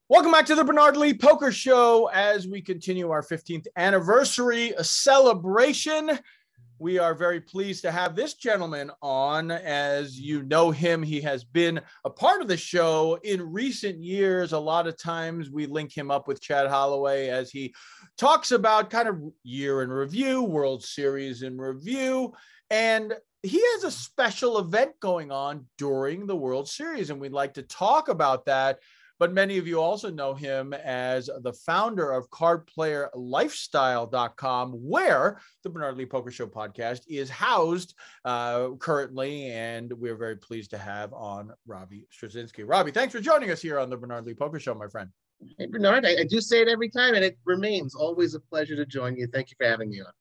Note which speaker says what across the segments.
Speaker 1: Welcome back to the Bernard Lee Poker Show as we continue our 15th anniversary celebration. We are very pleased to have this gentleman on. As you know him, he has been a part of the show in recent years. A lot of times we link him up with Chad Holloway as he talks about kind of year in review, World Series in review, and he has a special event going on during the World Series, and we'd like to talk about that. But many of you also know him as the founder of CardPlayerLifestyle.com, where the Bernard Lee Poker Show podcast is housed currently. And we're very pleased to have on Robbie Strazynski. Robbie, thanks for joining us here on the Bernard Lee Poker Show, my friend.
Speaker 2: Hey, Bernard, I do say it every time, and it remains always a pleasure to join you. Thank you for having me on.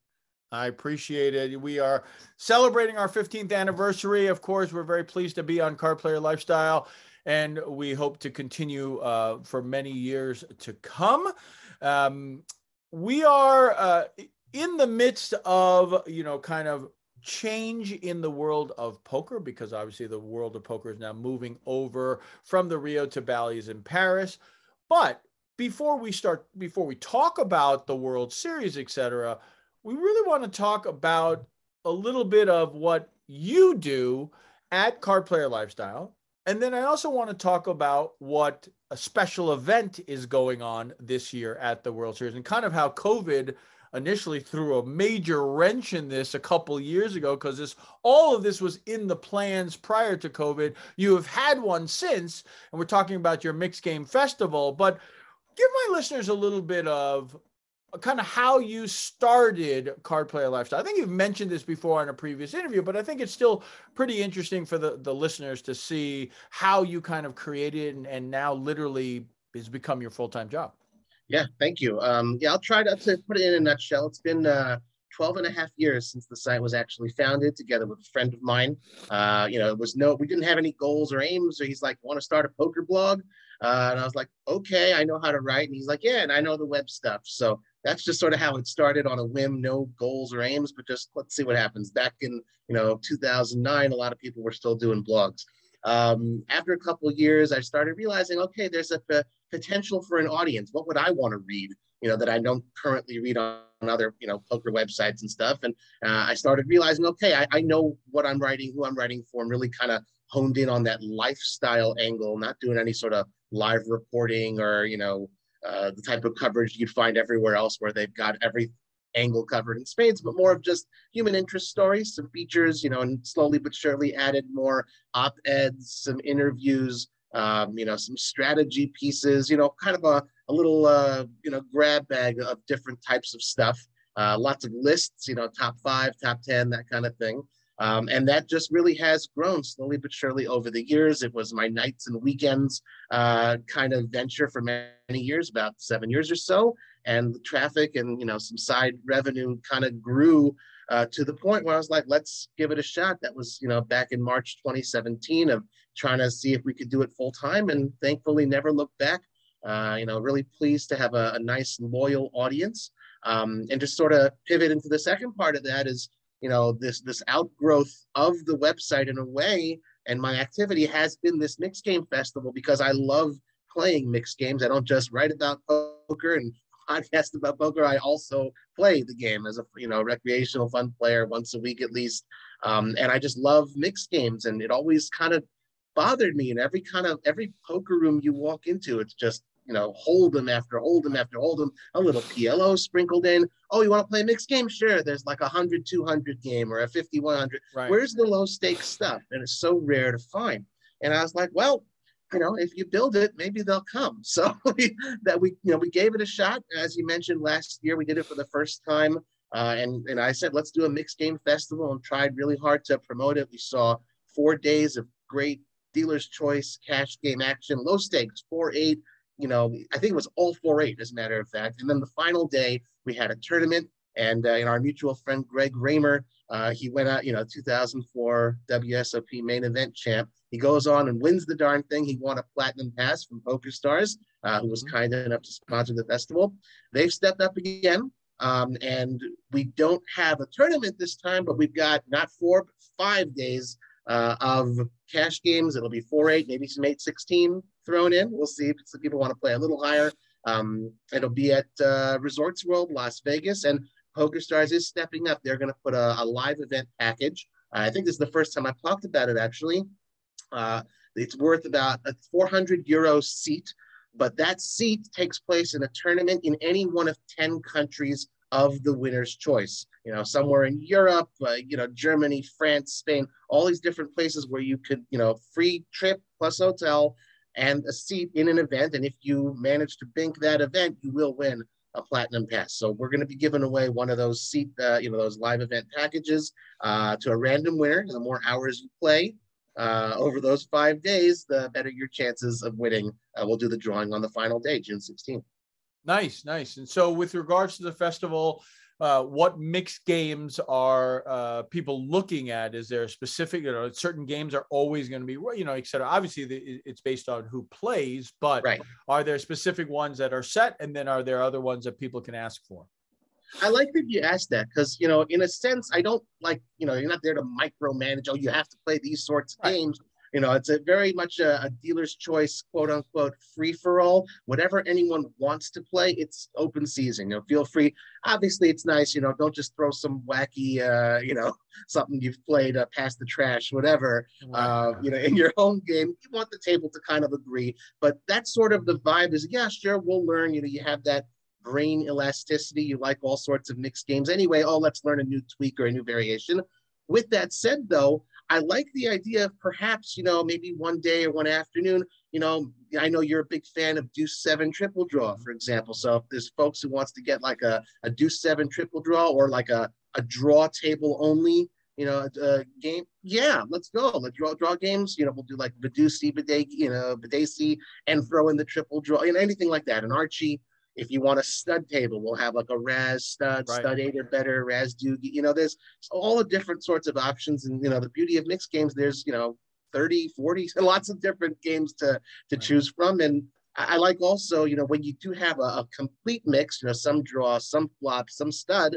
Speaker 1: I appreciate it. We are celebrating our 15th anniversary. Of course, we're very pleased to be on CardPlayer Lifestyle, and we hope to continue for many years to come. We are in the midst of, kind of change in the world of poker, because obviously the world of poker is now moving over from the Rio to Bally's in Paris. But before we talk about the World Series, etc., we really want to talk about a little bit of what you do at CardPlayer Lifestyle. And then I also want to talk about what a special event is going on this year at the World Series, and kind of how COVID initially threw a major wrench in this a couple years ago, because all of this was in the plans prior to COVID. You have had one since, and we're talking about your Mixed Game Festival. But give my listeners a little bit of kind of how you started CardPlayer Lifestyle. I think you've mentioned this before in a previous interview, but I think it's still pretty interesting for the listeners to see how you kind of created and now literally has become your full-time job.
Speaker 2: Yeah, thank you. I'll try to put it in a nutshell. It's been 12 and a half years since the site was actually founded, together with a friend of mine. We didn't have any goals or aims. So he's like, want to start a poker blog? And I was like, okay, I know how to write. And he's like, yeah, and I know the web stuff. So that's just sort of how it started, on a whim, no goals or aims, but just let's see what happens. Back in 2009, a lot of people were still doing blogs. After a couple of years, I started realizing, okay, there's a potential for an audience. What would I want to read, that I don't currently read on other, poker websites and stuff. And I started realizing, okay, I know what I'm writing, who I'm writing for, and really kind of honed in on that lifestyle angle, not doing any sort of live reporting or, the type of coverage you'd find everywhere else where they've got every angle covered in spades, but more of just human interest stories, some features, and slowly but surely added more op-eds, some interviews, some strategy pieces, kind of a little, grab bag of different types of stuff, lots of lists, top 5, top 10, that kind of thing. And that just really has grown slowly but surely over the years. It was my nights and weekends kind of venture for many years, about 7 years or so. And the traffic and, some side revenue kind of grew to the point where I was like, let's give it a shot. That was, back in March 2017, of trying to see if we could do it full time, and thankfully never looked back. Really pleased to have a nice, loyal audience. And just sort of pivot into the second part of that is, this outgrowth of the website in a way, and my activity has been this Mixed Game Festival, because I love playing mixed games. I don't just write about poker and podcast about poker. I also play the game as a recreational fun player once a week at least. And I just love mixed games, and it always kind of bothered me. In every poker room you walk into, it's just hold'em after hold'em after hold'em, a little PLO sprinkled in. Oh, you want to play a mixed game? Sure. There's like a 100-200 game or a 50-100. Right. Where's the low stakes stuff? And it's so rare to find. And I was like, well, if you build it, maybe they'll come. So we gave it a shot. As you mentioned, last year we did it for the first time. And I said, let's do a Mixed Game Festival, and tried really hard to promote it. We saw 4 days of great dealer's choice, cash game action, low stakes, 4-8. I think it was all 4-8, as a matter of fact. And then the final day, we had a tournament, and our mutual friend, Greg Raymer, he went out, 2004 WSOP main event champ. He goes on and wins the darn thing. He won a platinum pass from PokerStars, who was kind enough to sponsor the festival. They've stepped up again, and we don't have a tournament this time, but we've got not 4, but 5 days of cash games. It'll be 4-8, maybe some 8-16, thrown in. We'll see if some people want to play a little higher. It'll be at Resorts World, Las Vegas, and PokerStars is stepping up. They're going to put a live event package. I think this is the first time I've talked about it, actually. It's worth about a 400 euro seat, but that seat takes place in a tournament in any one of 10 countries of the winner's choice. Somewhere in Europe, Germany, France, Spain, all these different places where you could, free trip plus hotel and a seat in an event. And if you manage to bink that event, you will win a platinum pass. So we're going to be giving away one of those those live event packages to a random winner. And the more hours you play over those 5 days, the better your chances of winning. We'll do the drawing on the final day, June 16th.
Speaker 1: Nice. And so with regards to the festival, what mixed games are people looking at? Is there a specific, certain games are always going to be, et cetera. Obviously, it's based on who plays, but are there specific ones that are set? And then are there other ones that people can ask for?
Speaker 2: I like that you asked that because, in a sense, I don't like, you're not there to micromanage. Oh, you have to play these sorts of games. It's a very much a dealer's choice, quote unquote, free for all. Whatever anyone wants to play, it's open season. Feel free. Obviously, it's nice. Don't just throw some wacky, something you've played past the trash, whatever. In your home game, you want the table to kind of agree. But that's sort of the vibe. Is yeah, sure, we'll learn. You have that brain elasticity. You like all sorts of mixed games anyway. Oh, let's learn a new tweak or a new variation. With that said, though, I like the idea of perhaps, maybe one day or one afternoon, I know you're a big fan of Deuce 7 triple draw, for example. So if there's folks who wants to get like a Deuce 7 triple draw or like a draw table only, game, yeah, let's go. Let's draw games. We'll do like Vidusi, Badesi, and throw in the triple draw, anything like that. And Archie, if you want a stud table, we'll have like a Raz stud, stud 8 or better, Raz Doogie. There's all the different sorts of options. And, the beauty of mixed games, there's, 30, 40, lots of different games to choose from. And I like also, when you do have a complete mix, some draw, some flop, some stud,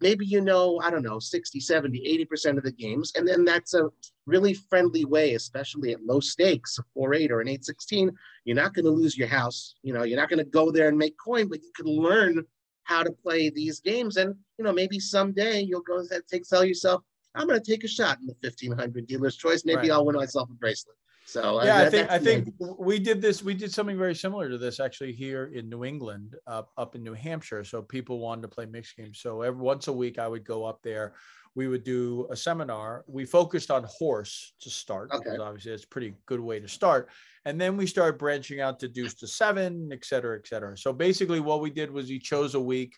Speaker 2: maybe, I don't know, 60, 70, 80% of the games. And then that's a really friendly way, especially at low stakes, a 4-8 or an 8-16. You're not going to lose your house. You're not going to go there and make coin, but you can learn how to play these games. And, maybe someday you'll go tell yourself, I'm going to take a shot in the 1500 dealer's choice. Maybe I'll win myself a bracelet. So
Speaker 1: yeah, I think we did something very similar to this actually here in New England, up in New Hampshire. So people wanted to play mixed games. So once a week I would go up there. We would do a seminar. We focused on horse to start, because obviously it's a pretty good way to start. And then we started branching out to Deuce to 7, et cetera, et cetera. So basically what we did was you chose a week,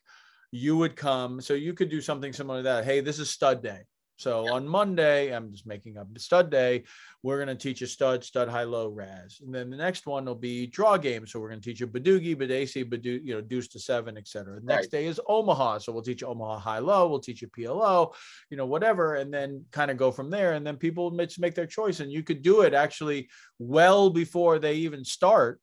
Speaker 1: you would come. So you could do something similar to that. Hey, this is stud day. So on Monday, I'm just making up stud day. We're going to teach you stud, high, low, Raz. And then the next one will be draw games. So we're going to teach you Badoogie, Badesi, Deuce to 7, et cetera. The next day is Omaha. So we'll teach you Omaha high, low. We'll teach you PLO, whatever. And then kind of go from there. And then people make their choice. And you could do it actually well before they even start.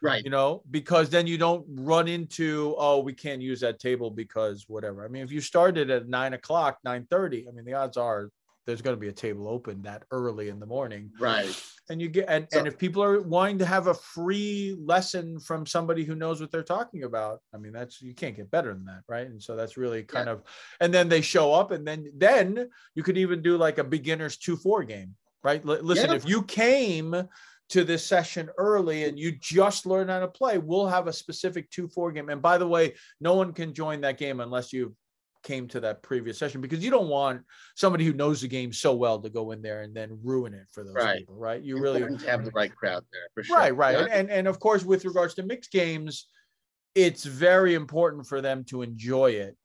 Speaker 2: Right.
Speaker 1: Because then you don't run into, oh, we can't use that table because whatever. I mean, if you started at 9 o'clock, 9:30, I mean, the odds are there's going to be a table open that early in the morning.
Speaker 2: Right.
Speaker 1: And you get, and if people are wanting to have a free lesson from somebody who knows what they're talking about, I mean, you can't get better than that. Right. And so that's really kind of, and then they show up, and then you could even do like a beginner's 2-4 game. Right. Listen, if you came to this session early and you just learn how to play, we'll have a specific 2-4 game. And by the way, no one can join that game unless you came to that previous session, because you don't want somebody who knows the game so well to go in there and then ruin it for those people, right? You really
Speaker 2: have the right crowd there, for sure.
Speaker 1: Right. Yeah. And of course, with regards to mixed games, it's very important for them to enjoy it,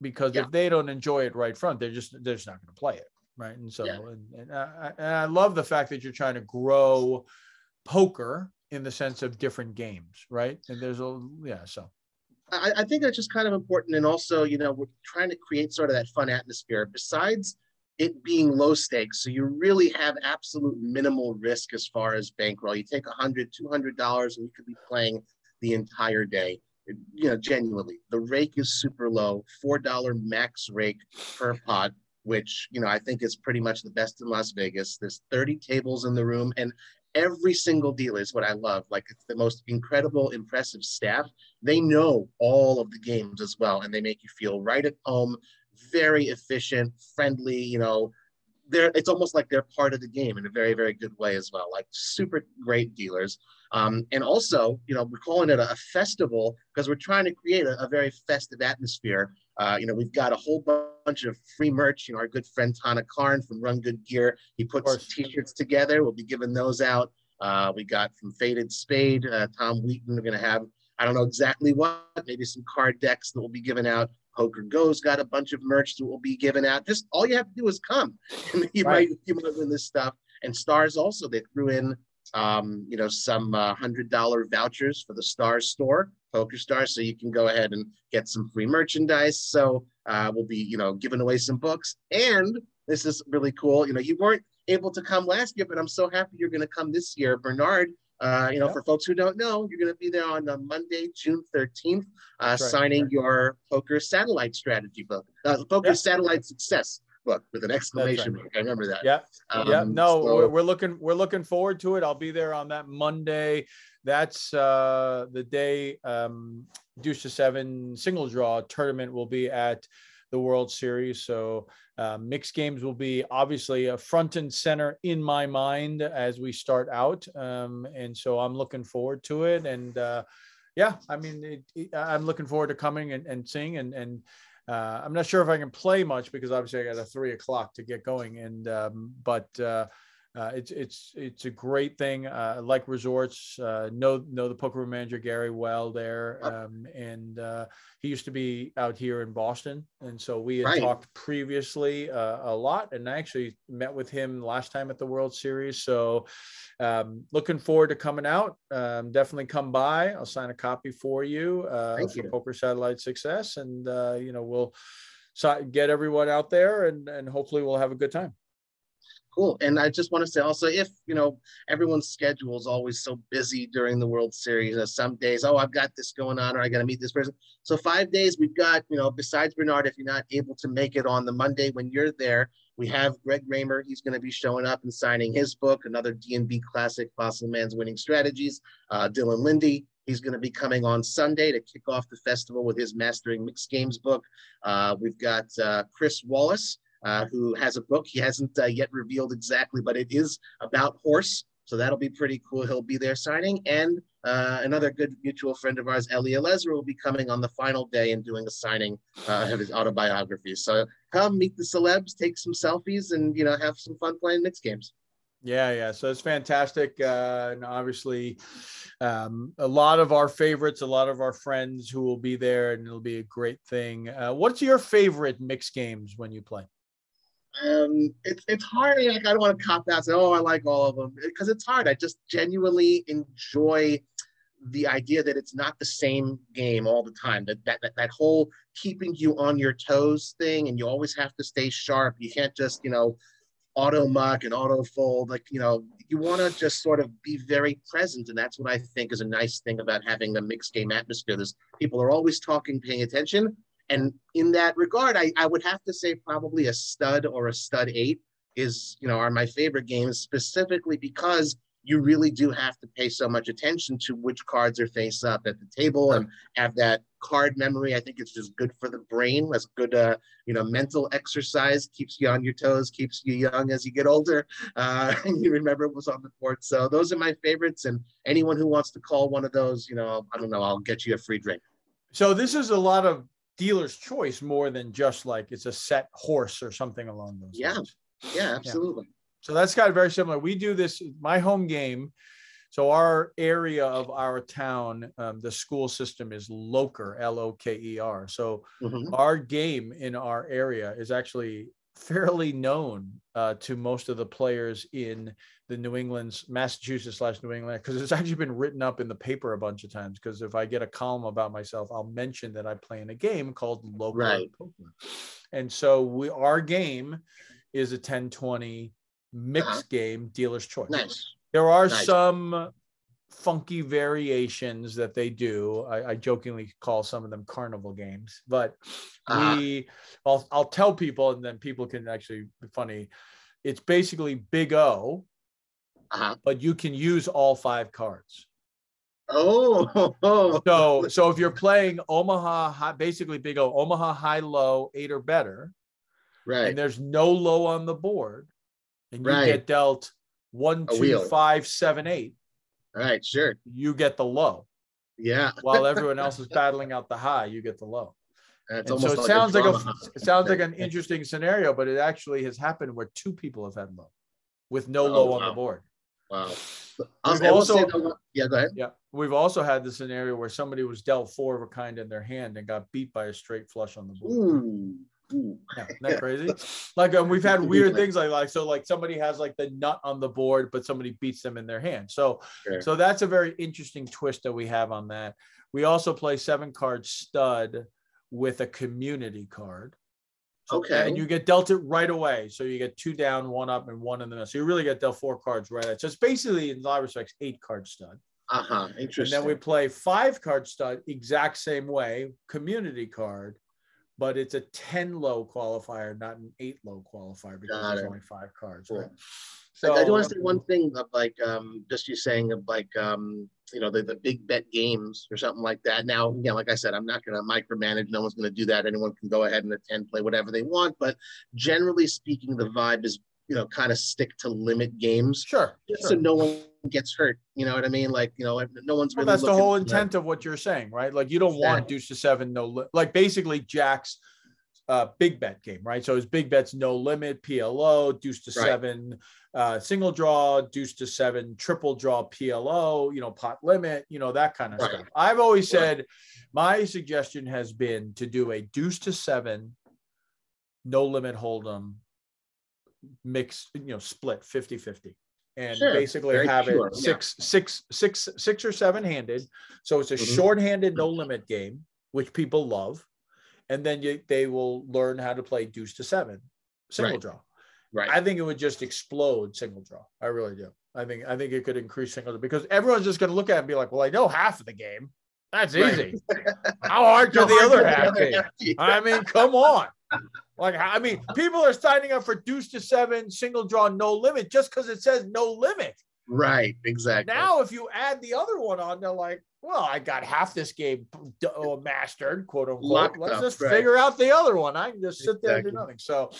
Speaker 1: because if they don't enjoy it right front, they're just not going to play it, right? And so, and I love the fact that you're trying to grow poker in the sense of different games, right? And there's so
Speaker 2: I think that's just kind of important. And also, we're trying to create sort of that fun atmosphere besides it being low stakes. So you really have absolute minimal risk as far as bankroll. You take $100, $200 and you could be playing the entire day. Genuinely, the rake is super low, $4 max rake per pot, which, I think is pretty much the best in Las Vegas. There's 30 tables in the room, and every single dealer is what I love. Like, it's the most incredible, impressive staff. They know all of the games as well, and they make you feel right at home, very efficient, friendly, it's almost like they're part of the game in a very, very good way as well. Like, super great dealers. And also, we're calling it a festival because we're trying to create a very festive atmosphere. We've got a whole bunch of free merch. Our good friend Tana Karn from RunGoodGear, he puts t-shirts together. We'll be giving those out. We got from Faded Spade, Tom Wheaton. We're going to have, I don't know exactly what, maybe some card decks that will be given out. Poker Go's got a bunch of merch that will be given out. Just all you have to do is come, and you might win this stuff. And Stars also, they threw in some $100 vouchers for the Stars store, Poker Stars, so you can go ahead and get some free merchandise. So we'll be giving away some books, and this is really cool. You weren't able to come last year, but I'm so happy you're going to come this year, Bernard. For folks who don't know, you're going to be there on Monday, June 13th, signing your Poker Satellite Strategy book, Poker Satellite Success book with an exclamation mark. I remember that.
Speaker 1: Yeah. No, we're looking forward to it. I'll be there on that Monday. That's the day Deuce to Seven single draw tournament will be at the World Series. So mixed games will be obviously a front and center in my mind as we start out. And so I'm looking forward to it. And I'm looking forward to coming and seeing. And I'm not sure if I can play much because obviously I got a 3 o'clock to get going. And it's a great thing. I like resorts. Know the poker room manager Gary well there, and he used to be out here in Boston, and so we had talked previously a lot. And I actually met with him last time at the World Series. So looking forward to coming out. Definitely come by. I'll sign a copy for you for Poker Satellite Success, and we'll get everyone out there, and hopefully we'll have a good time.
Speaker 2: Cool. And I just want to say also, if, everyone's schedule is always so busy during the World Series, some days, I've got this going on, or I got to meet this person. So 5 days we've got, besides Bernard, if you're not able to make it on the Monday when you're there, we have Greg Raymer. He's going to be showing up and signing his book, another D&B classic, Fossil Man's Winning Strategies. Dylan Lindy, he's going to be coming on Sunday to kick off the festival with his Mastering Mixed Games book. We've got Chris Wallace, who has a book. He hasn't yet revealed exactly, but it is about horse. So that'll be pretty cool. He'll be there signing. And another good mutual friend of ours, Ellie Elezra, will be coming on the final day and doing a signing of his autobiography. So come meet the celebs, take some selfies, and, have some fun playing mixed games.
Speaker 1: Yeah. So it's fantastic. And obviously a lot of our favorites, a lot of our friends who will be there, and it'll be a great thing. What's your favorite mixed games when you play?
Speaker 2: It's hard. I don't want to cop out and say, I like all of them, because it's hard. I just genuinely enjoy the idea that it's not the same game all the time. That whole keeping you on your toes thing, and you always have to stay sharp. You can't just, auto muck and auto fold. You want to just sort of be very present. And that's what I think is a nice thing about having a mixed game atmosphere. There's people are always talking, paying attention. And in that regard, I would have to say probably a stud or a stud 8 are my favorite games, specifically because you really do have to pay so much attention to which cards are face up at the table and have that card memory. I think it's just good for the brain. That's good, mental exercise, keeps you on your toes, keeps you young as you get older, and you remember what was on the board. So those are my favorites. And anyone who wants to call one of those, I don't know, I'll get you a free drink.
Speaker 1: So this is a lot of dealer's choice more than just like it's a set horse or something along those lines.
Speaker 2: Yeah, absolutely.
Speaker 1: Yeah. So that's got very similar. We do this, my home game. So our area of our town, the school system is Loker, Loker. So our game in our area is actually fairly known to most of the players in the Massachusetts/New England, because it's actually been written up in the paper a bunch of times. Because if I get a column about myself, I'll mention that I play in a game called Loker Poker. And so our game is a 10-20 mixed game, dealer's choice.
Speaker 2: Nice.
Speaker 1: There are some funky variations that they do. I jokingly call some of them carnival games, but I'll tell people, and then people can actually be funny. It's basically Big O but you can use all 5 cards.
Speaker 2: Oh,
Speaker 1: So if you're playing Omaha high, basically big O, Omaha high low 8 or better,
Speaker 2: right,
Speaker 1: and there's no low on the board, and you
Speaker 2: right.
Speaker 1: get dealt 1,
Speaker 2: A
Speaker 1: 2,
Speaker 2: wheel.
Speaker 1: 5, 7, 8.
Speaker 2: Right, sure.
Speaker 1: You get the low.
Speaker 2: Yeah.
Speaker 1: While everyone else is battling out the high, you get the low.
Speaker 2: It's
Speaker 1: And so
Speaker 2: almost
Speaker 1: it
Speaker 2: like
Speaker 1: sounds
Speaker 2: a
Speaker 1: like
Speaker 2: drama.
Speaker 1: it sounds like an interesting scenario, but it actually has happened where 2 people have had low with no
Speaker 2: Oh,
Speaker 1: low on
Speaker 2: wow.
Speaker 1: the board.
Speaker 2: Wow.
Speaker 1: We've also,
Speaker 2: yeah, go ahead.
Speaker 1: yeah, we've also had the scenario where somebody was dealt 4 of a kind in their hand and got beat by a straight flush on the board.
Speaker 2: Ooh.
Speaker 1: Yeah, isn't that crazy? Like we've had weird things like so like somebody has like the nut on the board, but somebody beats them in their hand. So
Speaker 2: Sure.
Speaker 1: so that's a very interesting twist that we have on that. We also play 7-card stud with a community card. So,
Speaker 2: Okay.
Speaker 1: and you get dealt it right away. So you get 2 down, 1 up, and 1 in the middle. So you really get dealt 4 cards right away. So it's basically, in a lot of respects, 8-card stud.
Speaker 2: Interesting.
Speaker 1: And then we play 5-card stud, exact same way, community card, but it's a 10 low qualifier, not an 8 low qualifier, because there's only 5 cards.
Speaker 2: Cool.
Speaker 1: Right? So
Speaker 2: I do want to say one thing of like just you saying of like you know, the big bet games or something like that. Now, again, like I said, I'm not going to micromanage. No one's going to do that. Anyone can go ahead and attend, play whatever they want. But generally speaking, the vibe is, you know, kind of stick to limit games.
Speaker 1: Sure.
Speaker 2: So no one gets hurt. You know what I mean? Like, you know, no one's really.
Speaker 1: Well, that's the whole intent of what you're saying, right? Like you don't want deuce to 7, like basically Jack's big bet game, right? So his big bet's no limit, PLO, deuce to 7, single draw, deuce to 7, triple draw, PLO, you know, pot limit, you know, that kind of stuff. I've always said my suggestion has been to do a deuce to 7, no limit hold'em, mixed, you know, split 50-50. And basically have it six or 7 handed. So it's a short-handed, no limit game, which people love. And then they will learn how to play deuce to 7 single draw. Right. I think it would just explode single draw. I really do. I think it could increase single draw because everyone's just going to look at it and be like, well, I know half of the game. That's easy. How hard can the other half be? I mean, come on. Like, I mean, people are signing up for deuce to 7 single draw, no limit just because it says no limit.
Speaker 2: Right. Exactly.
Speaker 1: Now, if you add the other one on, they're like, well, I got half this game mastered, quote unquote. Let's just figure out the other one. I can just sit there and do nothing. So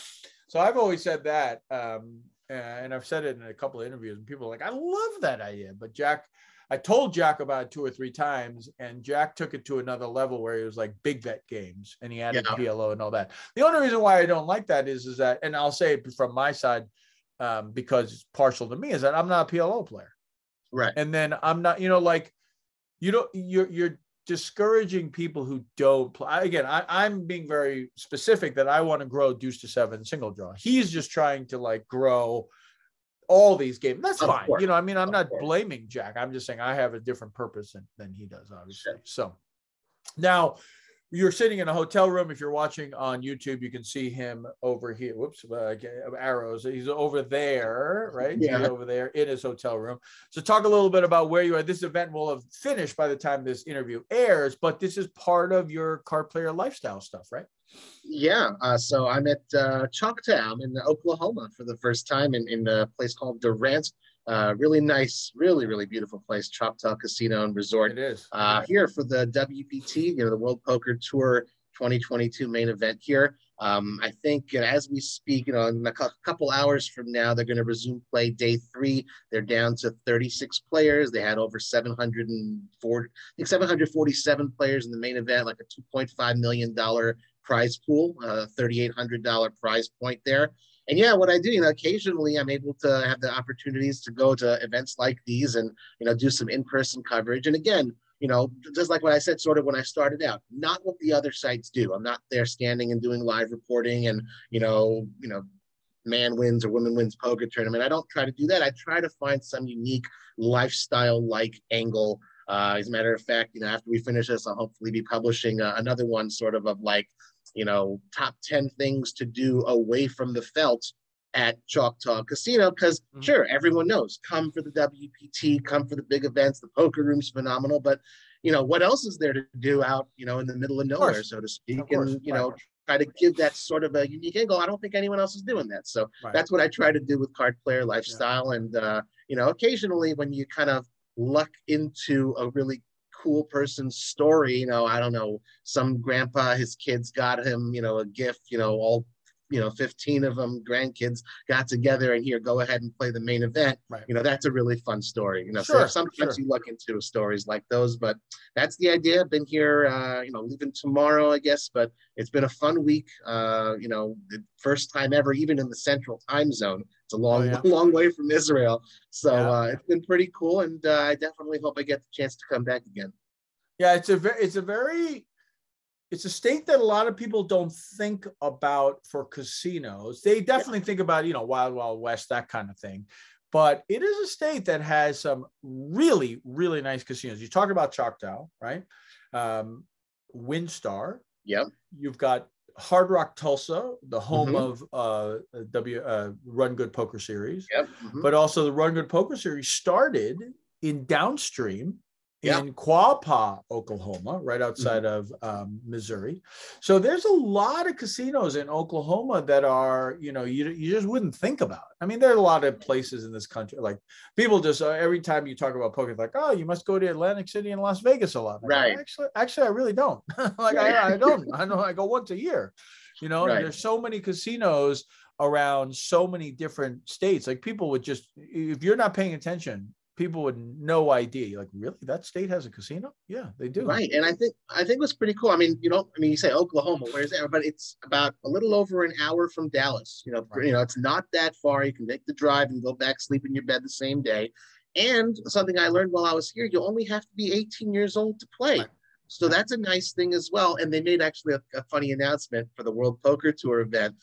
Speaker 1: I've always said that, and I've said it in a couple of interviews, and people are like, I love that idea. But I told Jack about it 2 or 3 times, and Jack took it to another level where he was like big bet games, and he added PLO and all that. The only reason why I don't like that is that, and I'll say it from my side, because it's partial to me, is that I'm not a PLO player.
Speaker 2: Right.
Speaker 1: And then I'm not, you know, like, you're discouraging people who don't play. Again, I'm being very specific that I want to grow deuce to 7 single draw. He's just trying to like grow all these games. That's fine. You know, I mean, I'm not blaming Jack. I'm just saying I have a different purpose than he does, obviously. So now you're sitting in a hotel room. If you're watching on YouTube, you can see him over here. Whoops, arrows. He's over there, right? Yeah. He's over there in his hotel room. So talk a little bit about where you are. This event will have finished by the time this interview airs, but this is part of your card player lifestyle stuff, right?
Speaker 2: Yeah. So I'm at Choctaw. I'm in Oklahoma for the first time in a place called Durant. Really nice, really beautiful place, Choctaw Casino and Resort.
Speaker 1: It is.
Speaker 2: Here for the WPT, you know, the World Poker Tour 2022 main event here. I think, you know, as we speak, you know, in a couple hours from now, they're going to resume play day 3. They're down to 36 players. They had over 747 players in the main event, like a $2.5 million prize pool, $3,800 prize point there. And yeah, what I do, you know, occasionally I'm able to have the opportunities to go to events like these and, you know, do some in-person coverage. And again, you know, just like what I said, sort of when I started out, not what the other sites do. I'm not there standing and doing live reporting and, you know, man wins or women wins poker tournament. I don't try to do that. I try to find some unique lifestyle-like angle. As a matter of fact, you know, after we finish this, I'll hopefully be publishing another one sort of like, you know, top 10 things to do away from the felt at Choctaw Casino, because sure, everyone knows, come for the WPT, come for the big events, the poker room's phenomenal, but you know, what else is there to do out, you know, in the middle of nowhere, so to speak, and you know, try to give that sort of a unique angle. I don't think anyone else is doing that, so that's what I try to do with Card Player Lifestyle, and occasionally when you kind of luck into a really cool person's story, I don't know, some grandpa, his kids got him, a gift, all 15 of them grandkids got together and here, go ahead and play the main event.
Speaker 1: Right.
Speaker 2: That's a really fun story.
Speaker 1: Sure,
Speaker 2: So sometimes you look into stories like those, but that's the idea. I've been here, leaving tomorrow, I guess, but it's been a fun week. The first time ever, even in the central time zone. It's a long way from Israel. So it's been pretty cool. And I definitely hope I get the chance to come back again.
Speaker 1: Yeah, it's a state that a lot of people don't think about for casinos. They definitely think about, Wild Wild West, that kind of thing. But it is a state that has some really, really nice casinos. You talk about Choctaw, right? WinStar.
Speaker 2: Yep.
Speaker 1: You've got Hard Rock Tulsa, the home of Run Good Poker Series.
Speaker 2: Yep.
Speaker 1: But also the Run Good Poker Series started in downstream in Quapaw, Oklahoma, right outside of Missouri. So there's a lot of casinos in Oklahoma that are, you just wouldn't think about. I mean, there are a lot of places in this country, like people just, every time you talk about poker, like, oh, you must go to Atlantic City and Las Vegas a lot.
Speaker 2: Right.
Speaker 1: Actually, I really don't. I don't. I know I go once a year. There's so many casinos around so many different states. Like people would just, if you're not paying attention, people would no idea. Like, really, that state has a casino? Yeah, they do.
Speaker 2: Right, and I think it was pretty cool. I mean, you say Oklahoma, where's that? But it's about a little over an hour from Dallas. It's not that far. You can make the drive and go back, sleep in your bed the same day. And something I learned while I was here, you only have to be 18 years old to play. Right. So that's a nice thing as well. And they made actually a funny announcement for the World Poker Tour event.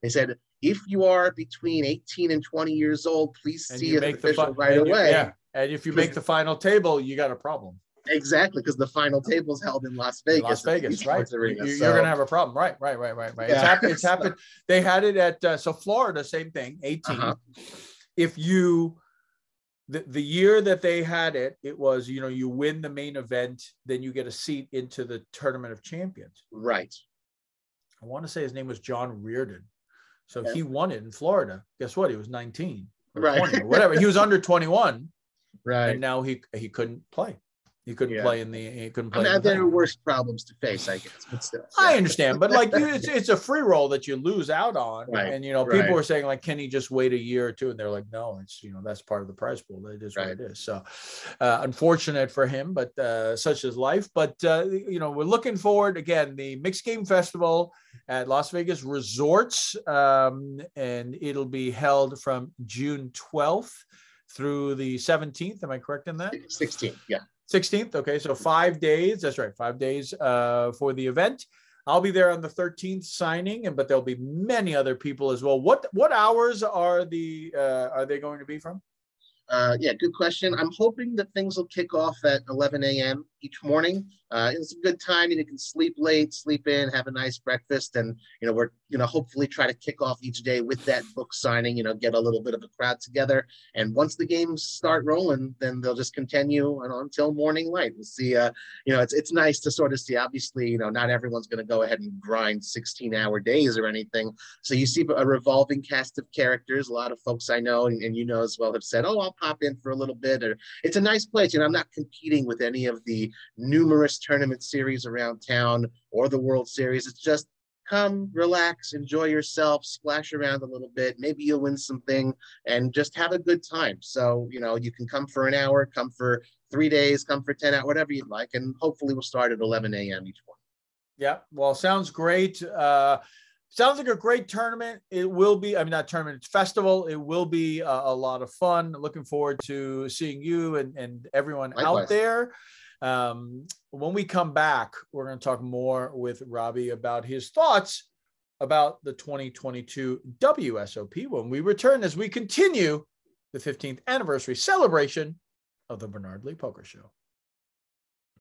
Speaker 2: They said, if you are between 18 and 20 years old, please see an official right away.
Speaker 1: And if you make the final table, you got a problem.
Speaker 2: Exactly, because the final table is held in Las Vegas.
Speaker 1: Las Vegas, right? You're going to have a problem, right? Yeah. It's happened. They had it at Florida, same thing, 18. If you, the year that they had it, it was you win the main event, then you get a seat into the Tournament of Champions.
Speaker 2: Right.
Speaker 1: I want to say his name was John Reardon. So he won it in Florida. Guess what? He was 19 or 20 or whatever. He was under 21. Right. And now he couldn't play. He couldn't play in the. He couldn't play.
Speaker 2: I mean, there are worse problems to face, I guess. But still,
Speaker 1: I understand, but like it's a free roll that you lose out on, right. And people were saying like, can he just wait a year or two? And they're like, no, it's that's part of the prize pool. It is what it is. So, unfortunate for him, but such is life. But we're looking forward again. The Mixed Game Festival at Las Vegas Resorts, and it'll be held from June 12th through the 17th. Am I correct in that?
Speaker 2: 16th, yeah.
Speaker 1: 16th. Okay, so 5 days. That's right, 5 days for the event. I'll be there on the 13th signing, but there'll be many other people as well. What hours are they going to be from?
Speaker 2: Good question. I'm hoping that things will kick off at 11 a.m. each morning. It's a good time. You can sleep late, sleep in, have a nice breakfast, and we're hopefully try to kick off each day with that book signing. Get a little bit of a crowd together, and once the games start rolling, then they'll just continue until morning light. We'll see. It's nice to sort of see. Obviously, not everyone's going to go ahead and grind 16-hour days or anything. So you see a revolving cast of characters. A lot of folks I know and as well have said, "Oh, I'll pop in for a little bit." Or it's a nice place. I'm not competing with any of the numerous tournament series around town or the World Series. It's just come, relax, enjoy yourself, splash around a little bit. Maybe you'll win something and just have a good time. So, you can come for an hour, come for 3 days, come for 10 hours, whatever you'd like. And hopefully we'll start at 11 a.m. each morning.
Speaker 1: Yeah, well, sounds great. Sounds like a great tournament. It will be, not tournament, it's festival. It will be a lot of fun. Looking forward to seeing you and everyone
Speaker 2: Likewise.
Speaker 1: out there. When we come back, we're going to talk more with Robbie about his thoughts about the 2022 WSOP when we return as we continue the 15th anniversary celebration of the Bernard Lee Poker Show.